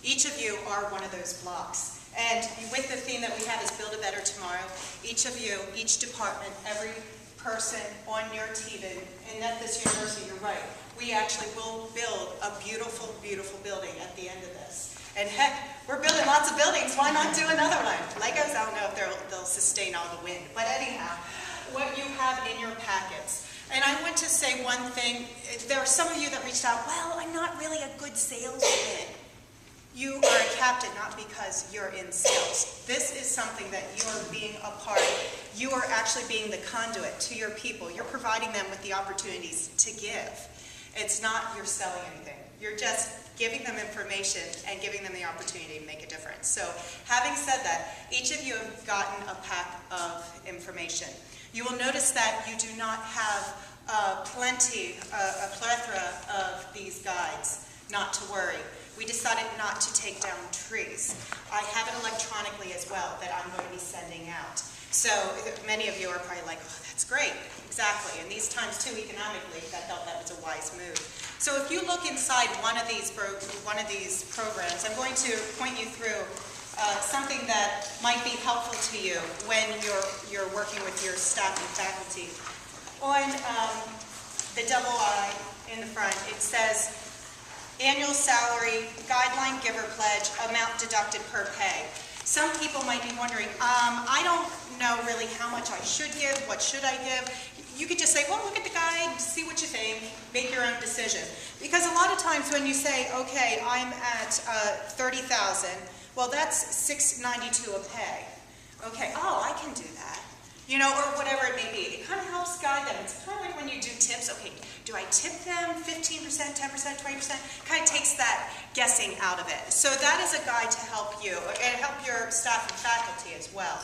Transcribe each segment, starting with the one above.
Each of you are one of those blocks. And with the theme that we have is Build a Better Tomorrow, each of you, each department, every person on your team, and at this university, you're right, we actually will build a beautiful, beautiful building at the end of this. And heck, we're building lots of buildings, why not do another one? Legos, I don't know if they'll sustain all the wind, but anyhow, what you have in your packets. And I want to say one thing, there are some of you that reached out, well, I'm not really a good salesman. You are a captain not because you're in sales. This is something that you are being a part of. You are actually being the conduit to your people. You're providing them with the opportunities to give. It's not you're selling anything. You're just giving them information and giving them the opportunity to make a difference. So having said that, each of you have gotten a pack of information. You will notice that you do not have a plethora of these guides. Not to worry. We decided not to take down trees. I have it electronically as well that I'm going to be sending out. So many of you are probably like, oh, that's great. Exactly. And these times too, economically, I felt that was a wise move. So if you look inside one of these programs, I'm going to point you through something that might be helpful to you when you're working with your staff and faculty. On the double I in the front, it says, annual salary, guideline giver pledge, amount deducted per pay. Some people might be wondering, I don't know really how much I should give, what should I give? You could just say, well, look at the guide, see what you think, make your own decision. Because a lot of times when you say, okay, I'm at 30,000, well, that's $692 a pay. Okay, oh, I can do that. You know, or whatever it may be. It kind of helps guide them. It's kind of like when you do tips. Okay, do I tip them 15%, 10%, 20%? Kind of takes that guessing out of it. So that is a guide to help you and help your staff and faculty as well.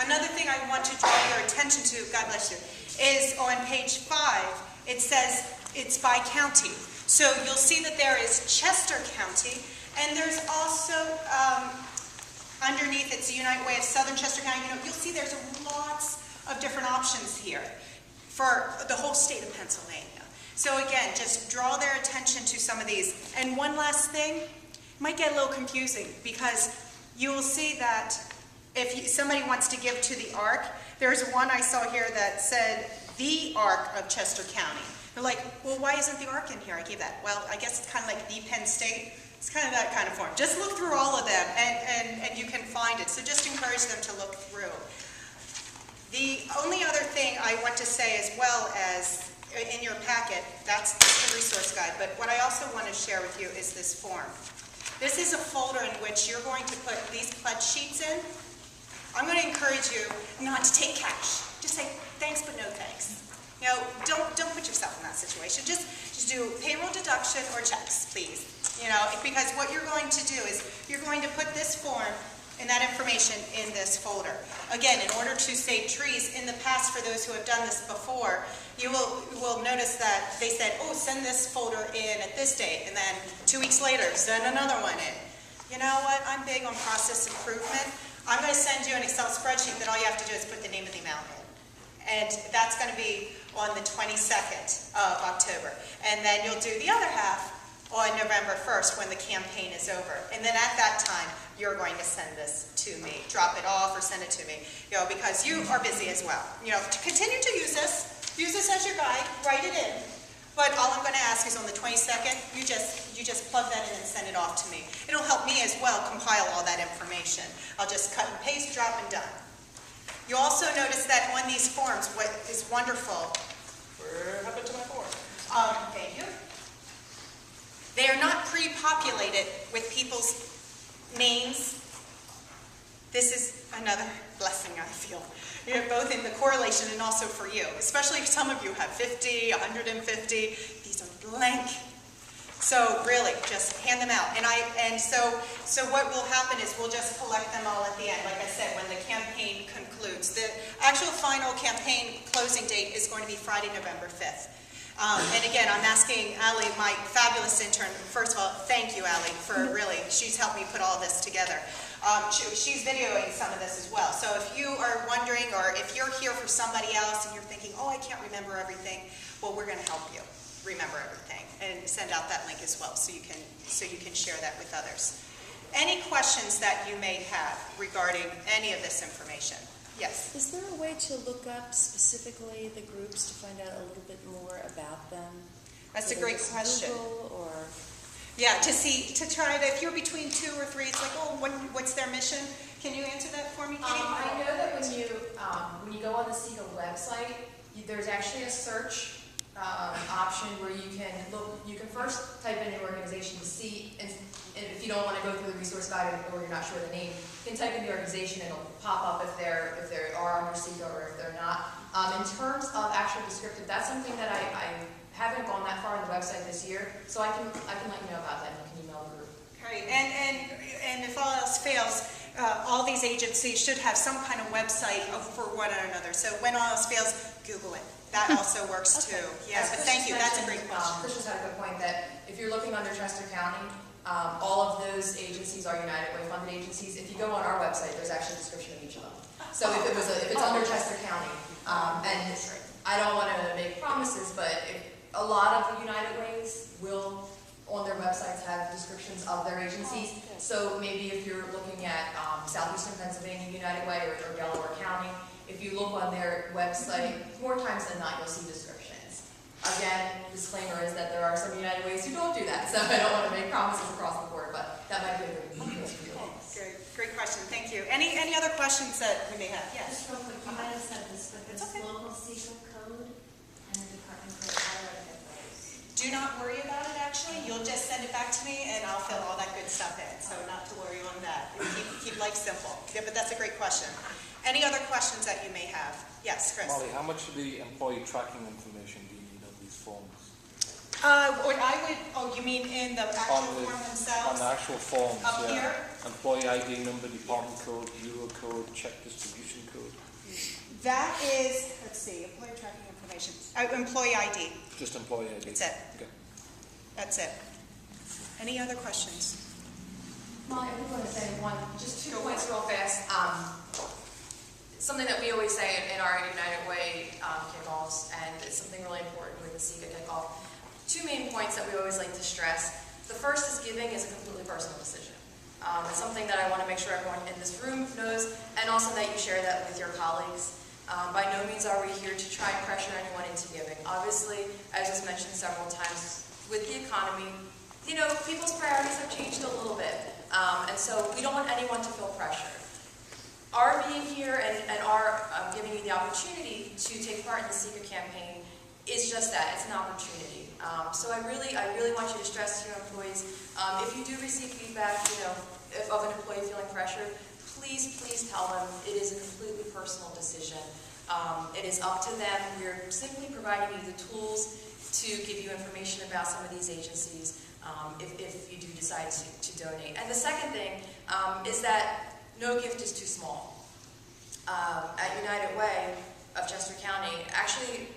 Another thing I want to draw your attention to, God bless you, is on page 5, it says it's by county. So you'll see that there is Chester County, and there's also underneath it's the United Way of Southern Chester County. You know, you'll see there's lots of different options here for the whole state of Pennsylvania. So again, just draw their attention to some of these. And one last thing, it might get a little confusing because you will see that if somebody wants to give to the ARC, there's one I saw here that said the ARC of Chester County. They're like, well, why isn't the ARC in here? I gave that. Well, I guess it's kind of like the Penn State. It's kind of that kind of form. Just look through all of them and you can find it. So just encourage them to look through. The only other thing I want to say as well as in your packet, that's the resource guide, but what I also want to share with you is this form. This is a folder in which you're going to put these pledge sheets in. I'm going to encourage you not to take cash. Just say thanks but no thanks. You know, don't put yourself in that situation. Just do payroll deduction or checks, please. You know, because what you're going to do is you're going to put this form and that information in this folder. Again, in order to save trees, in the past, for those who have done this before, you will notice that they said, oh, send this folder in at this date, and then 2 weeks later, send another one in. You know what? I'm big on process improvement. I'm going to send you an Excel spreadsheet that all you have to do is put the name of the amount in. And that's going to be on the 22nd of October. And then you'll do the other half on November 1st when the campaign is over. And then at that time, you're going to send this to me. Drop it off or send it to me, you know, because you are busy as well. You know, to continue to use this as your guide, write it in. But all I'm going to ask is on the 22nd, you just plug that in and send it off to me. It'll help me as well compile all that information. I'll just cut and paste, drop, and done. You'll also notice that on these forms, what is wonderful, where happened to my form? Thank you. They are not pre-populated with people's names. This is another blessing, I feel, you know, both in the correlation and also for you, especially if some of you have 50, 150. These are blank. So really, just hand them out. And so what will happen is we'll just collect them all at the end, like I said, when the campaign concludes. The actual final campaign closing date is going to be Friday, November 5th. And again, I'm asking Allie, my fabulous intern, first of all, thank you, Allie, for really, she's helped me put all this together. She's videoing some of this as well. So if you are wondering, or if you're here for somebody else and you're thinking, oh, I can't remember everything, well, we're going to help you remember everything and send out that link as well so you can share that with others. Any questions that you may have regarding any of this information? Yes? Is there a way to look up specifically the groups to find out a little bit more about them? That's a great question. Google or... Yeah, to try to, if you're between 2 or 3, it's like, oh, what's their mission? Can you answer that for me, Katie? I know that when you go on the SECA website, there's actually a search option where you can look. You can first type in your organization to see, and if you don't want to go through the resource guide or you're not sure the name, you can type in the organization and it'll pop up if they are under SECA or if they're not. In terms of actual descriptive, that's something that I haven't gone that far on the website this year, so I can let you know about that. You can email the group. Great, and if all else fails, all these agencies should have some kind of website for one another. So when all else fails, Google it. That also works too. Yeah, but thank you. That's a great question. Chris just had a good point that if you're looking under Chester County, all of those agencies are United Way funded agencies. If you go on our website, there's actually a description of each of them. So if it's under Chester County, and I don't want to make promises, but a lot of the United Ways will, on their websites, have descriptions of their agencies. So maybe if you're looking at Southeastern Pennsylvania United Way or Delaware County, if you look on their website, more times than not, you'll see descriptions. Again, disclaimer is that there are some United Ways who don't do that, so I don't want to make promises across the board, but that might be a good resource for you. Great question. Thank you. Any other questions that we may have? Yes. Just real quick, you might have said this, but there's local SECA code and the department code. How do I get those? Do not worry about it, actually. You'll just send it back to me, and I'll fill all that good stuff in. So not to worry on that. Keep life simple. Yeah, but that's a great question. Any other questions that you may have? Yes, Chris. Molly, how much of the employee tracking information do you need on these forms? You mean in the actual form themselves? On the actual forms, Up here? Employee ID number, department code, Euro code, check distribution code. That is, let's see, employee tracking information. Employee ID. Just employee ID. That's it. Okay. That's it. Any other questions? Molly, I do want to say just 2 points real fast. Something that we always say in our United Way kickoffs, and it's something really important with the SECA kickoff. 2 main points that we always like to stress. The first is giving is a completely personal decision. It's something that I want to make sure everyone in this room knows, and also that you share that with your colleagues. By no means are we here to try and pressure anyone into giving. Obviously, as was mentioned several times, with the economy, people's priorities have changed a little bit, and so we don't want anyone to feel pressure. Our being here and our giving you the opportunity to take part in the SECA campaign is just that, it's an opportunity. So I really want you to stress to your employees, if you do receive feedback, of an employee feeling pressured, please tell them it is a completely personal decision. It is up to them. We're simply providing you the tools to give you information about some of these agencies if you do decide to donate. And the second thing is that no gift is too small. At United Way of Chester County, actually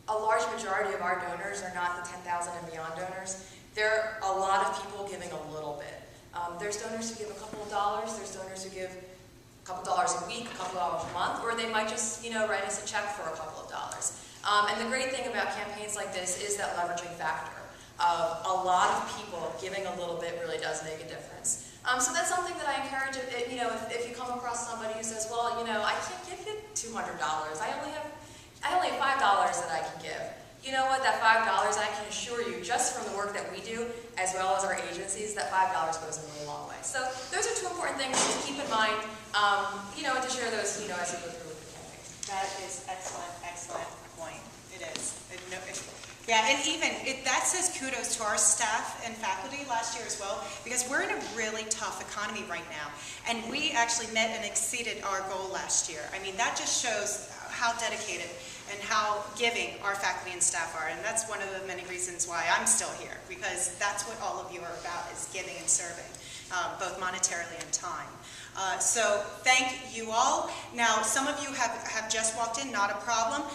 a large majority of our donors are not the 10,000 and beyond donors. There are a lot of people giving a little bit. There's donors who give a couple of dollars, there's donors who give a couple dollars a week, a couple dollars a month, or they might just write us a check for a couple of dollars. And the great thing about campaigns like this is that leveraging factor of a lot of people giving a little bit really does make a difference. So that's something that I encourage, if you come across somebody who says, well, I can't give you $200, I only have $5 that I can give. You know what, that $5, I can assure you, just from the work that we do, as well as our agencies, that $5 goes a really long way. So those are 2 important things to keep in mind, and to share those, as you go through with the campaign. That is excellent point. It is. Yeah, and that says kudos to our staff and faculty last year as well, because we're in a really tough economy right now. And we actually met and exceeded our goal last year. I mean, that just shows how dedicated and how giving our faculty and staff are. And that's one of the many reasons why I'm still here, because that's what all of you are about, is giving and serving, both monetarily and time. So thank you all. Now, some of you have just walked in, not a problem.